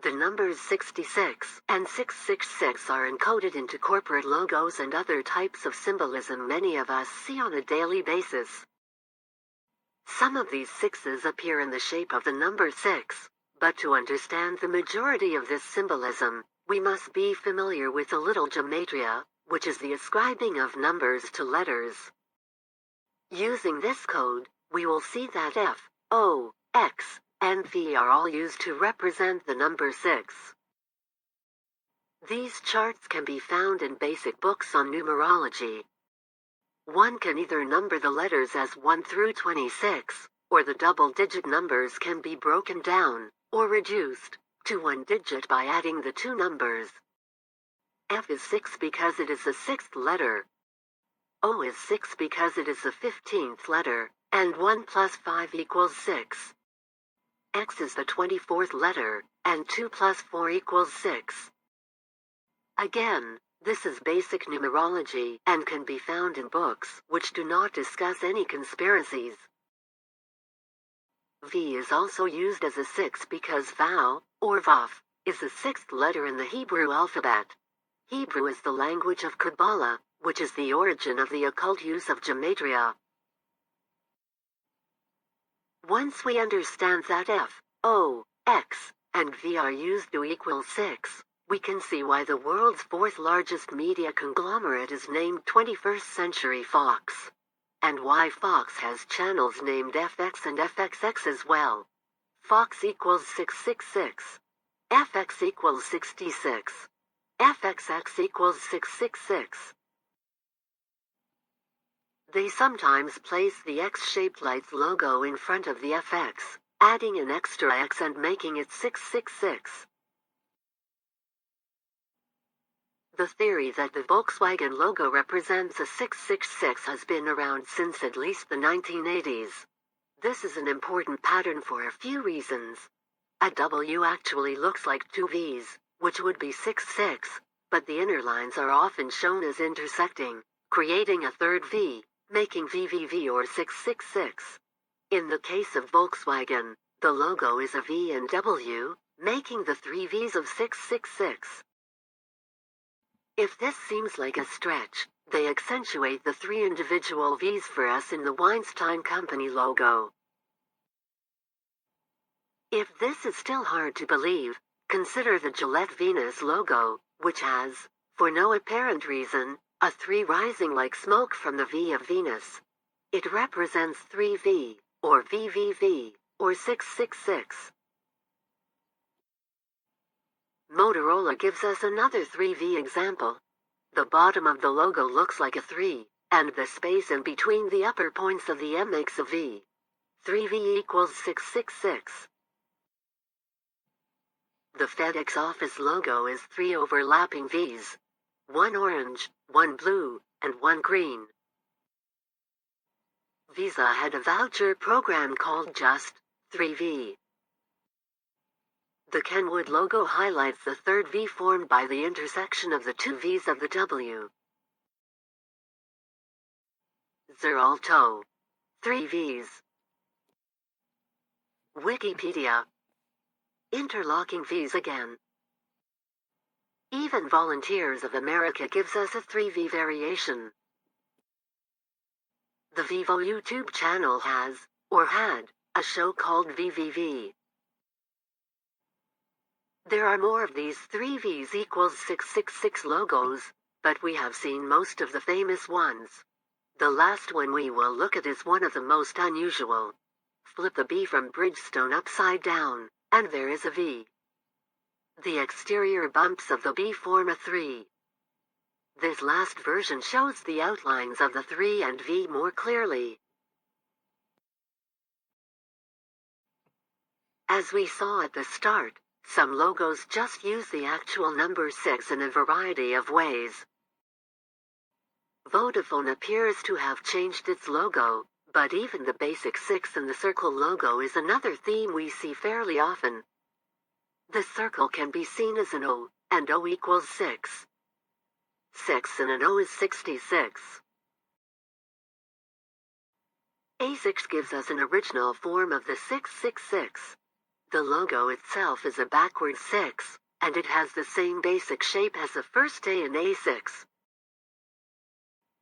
The numbers 66 and 666 are encoded into corporate logos and other types of symbolism many of us see on a daily basis. Some of these sixes appear in the shape of the number 6, but to understand the majority of this symbolism, we must be familiar with a little gematria, which is the ascribing of numbers to letters. Using this code, we will see that F, O, X, and V are all used to represent the number 6. These charts can be found in basic books on numerology. One can either number the letters as 1 through 26, or the double-digit numbers can be broken down, or reduced, to one digit by adding the two numbers. F is 6 because it is the 6th letter. O is 6 because it is the 15th letter, and 1 plus 5 equals 6. X is the 24th letter, and 2 plus 4 equals 6. Again, this is basic numerology and can be found in books which do not discuss any conspiracies. V is also used as a 6 because Vav, or Vav, is the 6th letter in the Hebrew alphabet. Hebrew is the language of Kabbalah, which is the origin of the occult use of gematria. Once we understand that F, O, X, and V are used to equal 6, we can see why the world's fourth largest media conglomerate is named 21st Century Fox, and why Fox has channels named FX and FXX as well. Fox equals 666. FX equals 66. FXX equals 666. They sometimes place the X-shaped lights logo in front of the FX, adding an extra X and making it 666. The theory that the Volkswagen logo represents a 666 has been around since at least the 1980s. This is an important pattern for a few reasons. A W actually looks like two V's, which would be 66, but the inner lines are often shown as intersecting, creating a third V, making VVV or 666. In the case of Volkswagen, the logo is a V and W, making the three V's of 666. If this seems like a stretch, they accentuate the three individual V's for us in the Weinstein Company logo. If this is still hard to believe, consider the Gillette Venus logo, which has, for no apparent reason, a 3 rising like smoke from the V of Venus. It represents 3V, or VVV, or 666. Motorola gives us another 3V example. The bottom of the logo looks like a 3, and the space in between the upper points of the M makes a V. 3V equals 666. The FedEx Office logo is 3 overlapping V's. 1 orange, 1 blue, and 1 green. Visa had a voucher program called Just 3V. The Kenwood logo highlights the third V formed by the intersection of the two V's of the W. Xeralto. 3 V's. Wikipedia. Interlocking V's again. Even Volunteers of America gives us a 3V variation. The Vivo YouTube channel has, or had, a show called VVV. There are more of these 3V's equals 666 logos, but we have seen most of the famous ones. The last one we will look at is one of the most unusual. Flip the B from Bridgestone upside down, and there is a V. The exterior bumps of the B form a 3. This last version shows the outlines of the 3 and V more clearly. As we saw at the start, some logos just use the actual number 6 in a variety of ways. Vodafone appears to have changed its logo, but even the basic 6 in the circle logo is another theme we see fairly often. The circle can be seen as an O, and O equals 6. 6 in an O is 66. A6 gives us an original form of the 666. The logo itself is a backwards 6, and it has the same basic shape as the first A in A6.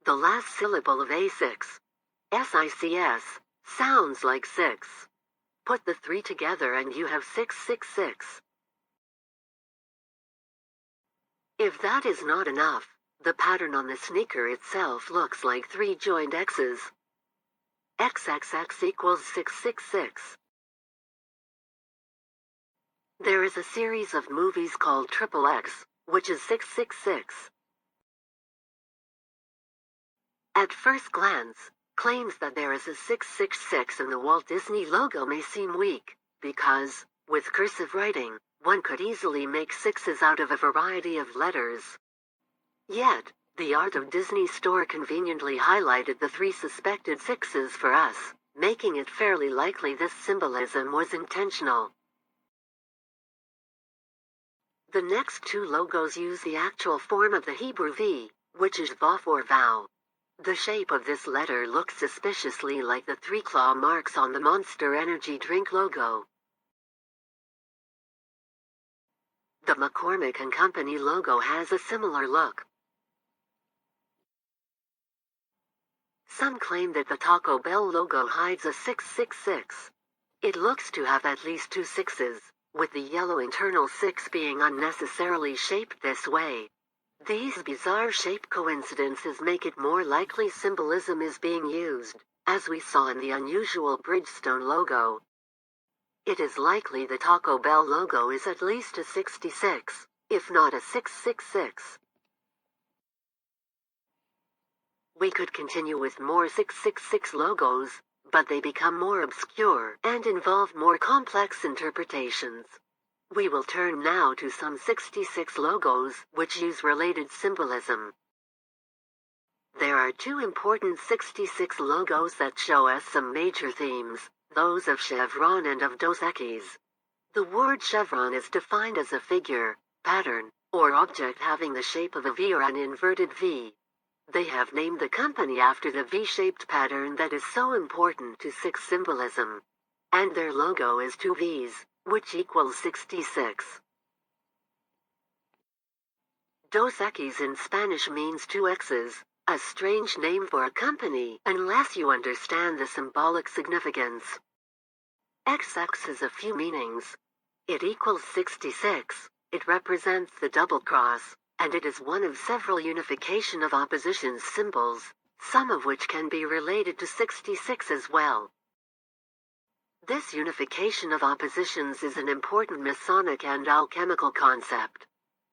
The last syllable of A6, SICS, sounds like 6. Put the 3 together and you have 666. If that is not enough, the pattern on the sneaker itself looks like 3 joined X's. XXX equals 666. There is a series of movies called Triple X, which is 666. At first glance, claims that there is a 666 in the Walt Disney logo may seem weak, because, with cursive writing, one could easily make 6s out of a variety of letters. Yet, the Art of Disney store conveniently highlighted the 3 suspected 6s for us, making it fairly likely this symbolism was intentional. The next 2 logos use the actual form of the Hebrew V, which is Vav or Vow. The shape of this letter looks suspiciously like the 3 claw marks on the Monster Energy drink logo. The McCormick & Company logo has a similar look. Some claim that the Taco Bell logo hides a 666. It looks to have at least 2 6s, with the yellow internal 6 being unnecessarily shaped this way. These bizarre shape coincidences make it more likely symbolism is being used, as we saw in the unusual Bridgestone logo. It is likely the Taco Bell logo is at least a 66, if not a 666. We could continue with more 666 logos, but they become more obscure and involve more complex interpretations. We will turn now to some 66 logos which use related symbolism. There are 2 important 66 logos that show us some major themes, those of Chevron and of Dos Equis. The word chevron is defined as a figure, pattern, or object having the shape of a V or an inverted V. They have named the company after the V-shaped pattern that is so important to 6 symbolism. And their logo is 2 V's, which equals 66. Dos Equis in Spanish means 2 X's, a strange name for a company unless you understand the symbolic significance. XX has a few meanings. It equals 66, it represents the double cross, and it is one of several unification of opposition symbols, some of which can be related to 66 as well. This unification of oppositions is an important Masonic and alchemical concept.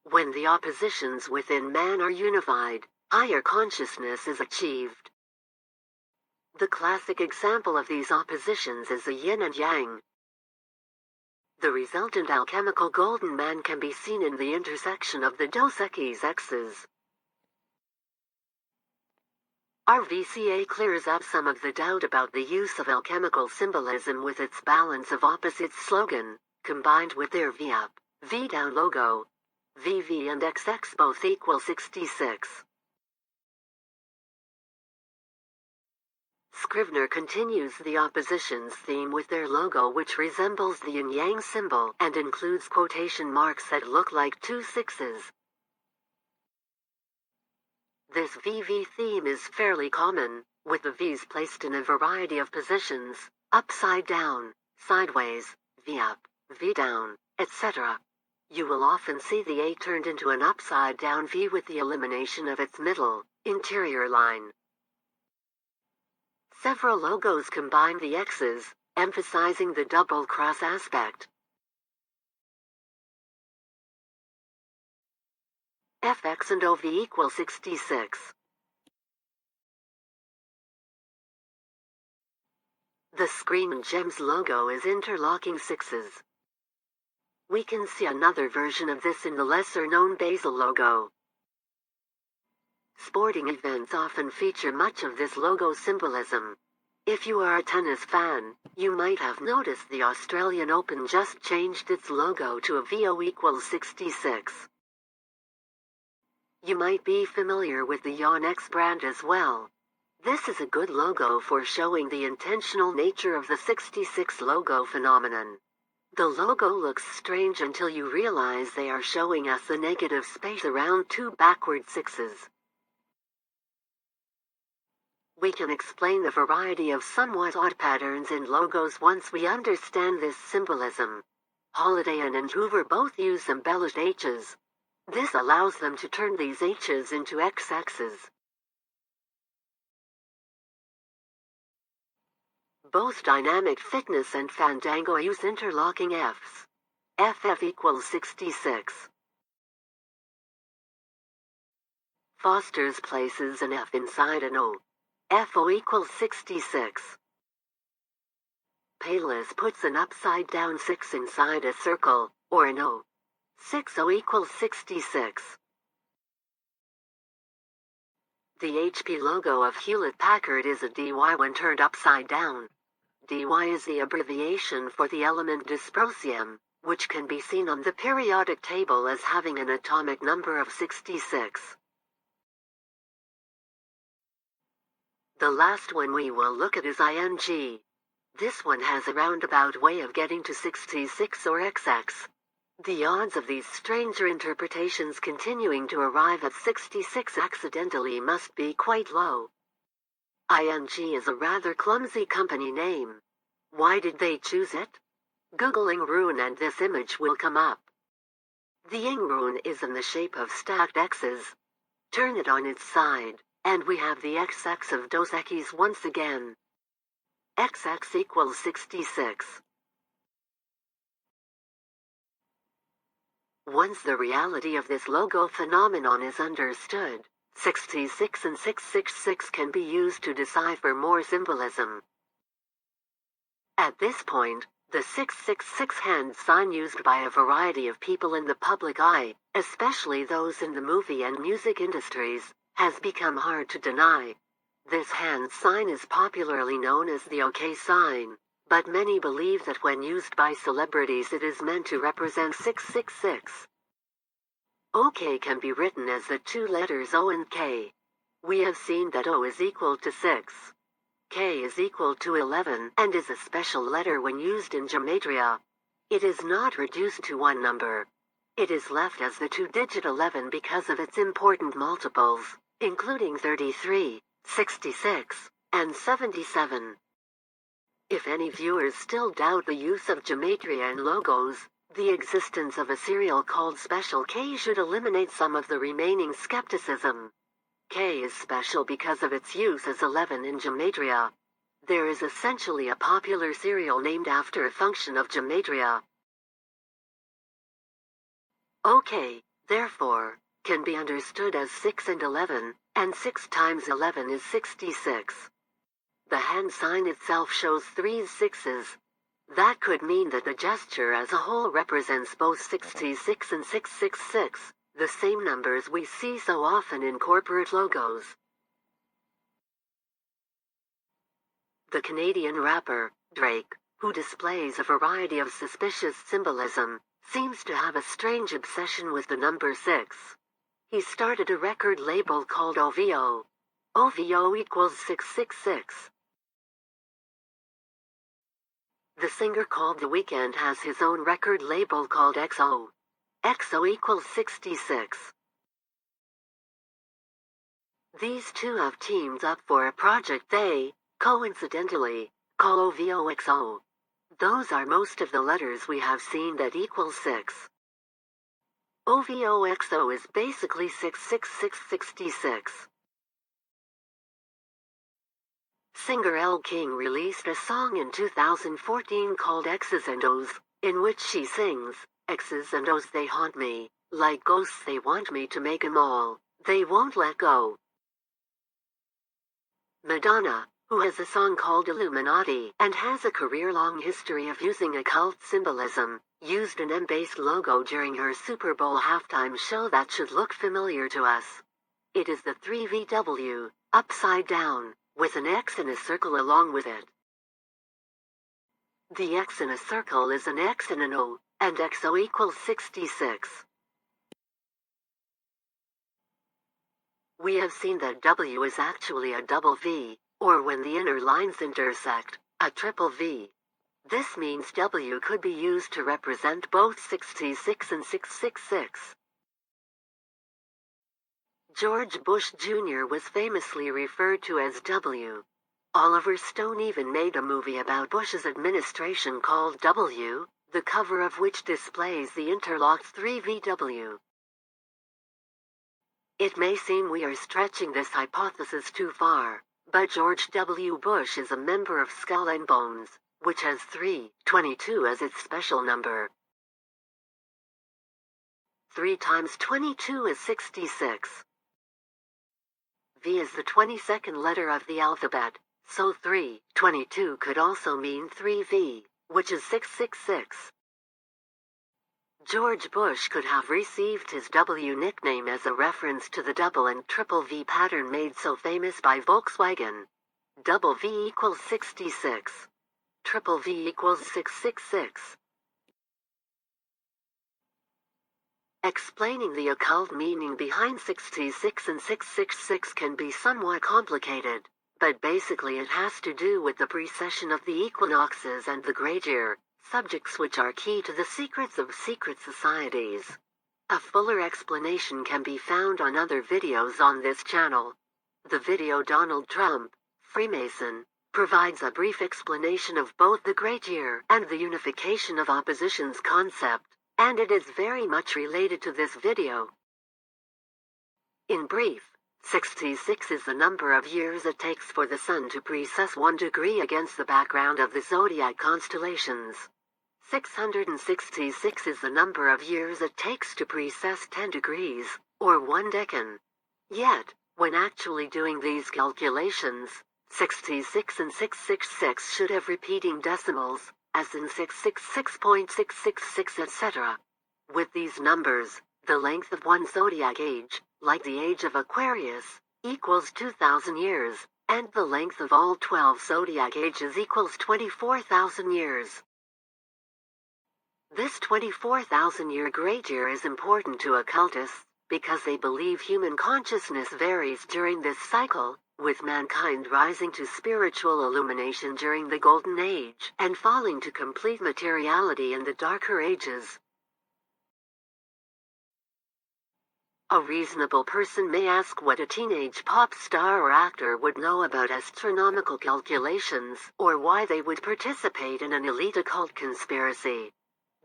When the oppositions within man are unified, higher consciousness is achieved. The classic example of these oppositions is the yin and yang. The resultant alchemical golden man can be seen in the intersection of the Dos Equis X's. Our VCA clears up some of the doubt about the use of alchemical symbolism with its balance of opposites slogan, combined with their V-up, V-down logo. VV and XX both equal 66. Scrivener continues the oppositions theme with their logo, which resembles the yin-yang symbol and includes quotation marks that look like 2 6s. This VV theme is fairly common, with the V's placed in a variety of positions, upside down, sideways, V up, V down, etc. You will often see the A turned into an upside down V with the elimination of its middle, interior line. Several logos combine the X's, emphasizing the double cross aspect. FX and OV equal 66. The Screamin' Gems logo is interlocking 6s. We can see another version of this in the lesser-known Basil logo. Sporting events often feature much of this logo symbolism. If you are a tennis fan, you might have noticed the Australian Open just changed its logo to a VO equals 66. You might be familiar with the Yonex brand as well. This is a good logo for showing the intentional nature of the 66 logo phenomenon. The logo looks strange until you realize they are showing us a negative space around two backward sixes. We can explain the variety of somewhat odd patterns in logos once we understand this symbolism. Holiday Inn and Hoover both use embellished H's. This allows them to turn these H's into XX's. Both Dynamic Fitness and Fandango use interlocking F's. FF equals 66. Foster's places an F inside an O. FO equals 66. Payless puts an upside-down 6 inside a circle, or an O. 6O equals 66. The HP logo of Hewlett-Packard is a DY when turned upside down. DY is the abbreviation for the element dysprosium, which can be seen on the periodic table as having an atomic number of 66. The last one we will look at is ING. This one has a roundabout way of getting to 66 or XX. The odds of these stranger interpretations continuing to arrive at 66 accidentally must be quite low. ING is a rather clumsy company name. Why did they choose it? Google ing rune and this image will come up. The ing rune is in the shape of stacked X's. Turn it on its side, and we have the XX of Dos Equis once again. XX equals 66. Once the reality of this logo phenomenon is understood, 66 and 666 can be used to decipher more symbolism. At this point, the 666 hand sign used by a variety of people in the public eye, especially those in the movie and music industries, has become hard to deny. This hand sign is popularly known as the OK sign, but many believe that when used by celebrities it is meant to represent 666. OK can be written as the two letters O and K. We have seen that O is equal to 6. K is equal to 11 and is a special letter when used in gematria. It is not reduced to one number. It is left as the two-digit 11 because of its important multiples, including 33, 66, and 77. If any viewers still doubt the use of gematria in logos, the existence of a serial called Special K should eliminate some of the remaining skepticism. K is special because of its use as 11 in gematria. There is essentially a popular serial named after a function of gematria. OK, therefore, can be understood as 6 and 11, and 6 times 11 is 66. The hand sign itself shows 3 sixes. That could mean that the gesture as a whole represents both 66 and 666, the same numbers we see so often in corporate logos. The Canadian rapper, Drake, who displays a variety of suspicious symbolism, seems to have a strange obsession with the number 6. He started a record label called OVO. OVO equals 666. The singer called The Weeknd has his own record label called XO. XO equals 66. These two have teamed up for a project they, coincidentally, call OVOXO. Those are most of the letters we have seen that equal 6. OVOXO is basically 66666. Singer Elle King released a song in 2014 called X's and O's, in which she sings, X's and O's they haunt me, like ghosts they want me to make 'em all, they won't let go. Madonna, who has a song called Illuminati and has a career-long history of using occult symbolism, used an M-based logo during her Super Bowl halftime show that should look familiar to us. It is the 3VW, upside down, with an X in a circle along with it. The X in a circle is an X and an O, and XO equals 66. We have seen that W is actually a double V, or when the inner lines intersect, a triple V. This means W could be used to represent both 66 and 666. George Bush Jr. was famously referred to as W. Oliver Stone even made a movie about Bush's administration called W, the cover of which displays the interlocked 3VW. It may seem we are stretching this hypothesis too far, but George W. Bush is a member of Skull and Bones, which has 322 as its special number. 3 times 22 is 66. V is the 22nd letter of the alphabet, so 322 could also mean 3V, which is 666. George Bush could have received his W nickname as a reference to the double and triple V pattern made so famous by Volkswagen. Double V equals 66. Triple V equals 666. Explaining the occult meaning behind 66 and 666 can be somewhat complicated, but basically it has to do with the precession of the equinoxes and the great year, subjects which are key to the secrets of secret societies. A fuller explanation can be found on other videos on this channel. The video Donald Trump, Freemason, provides a brief explanation of both the great year and the unification of opposition's concept, and it is very much related to this video. In brief, 66 is the number of years it takes for the sun to precess 1 degree against the background of the zodiac constellations. 666 is the number of years it takes to precess 10 degrees, or 1 decan. Yet, when actually doing these calculations, 66 and 666 should have repeating decimals, as in 666.666 etc. With these numbers, the length of one zodiac age, like the age of Aquarius, equals 2,000 years, and the length of all 12 zodiac ages equals 24,000 years. This 24,000-year great year is important to occultists, because they believe human consciousness varies during this cycle, with mankind rising to spiritual illumination during the Golden Age and falling to complete materiality in the darker ages. A reasonable person may ask what a teenage pop star or actor would know about astronomical calculations, or why they would participate in an elite occult conspiracy.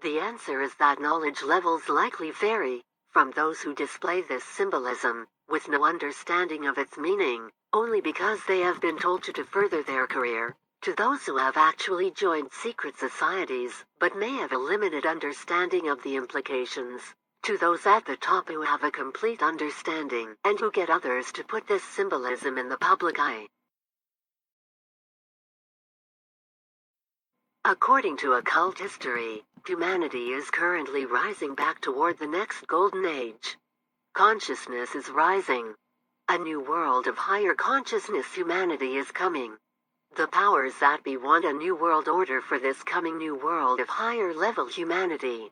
The answer is that knowledge levels likely vary, from those who display this symbolism, with no understanding of its meaning, only because they have been told to further their career, to those who have actually joined secret societies, but may have a limited understanding of the implications, to those at the top who have a complete understanding, and who get others to put this symbolism in the public eye. According to occult history, humanity is currently rising back toward the next golden age. Consciousness is rising. A new world of higher consciousness humanity is coming. The powers that be want a new world order for this coming new world of higher level humanity.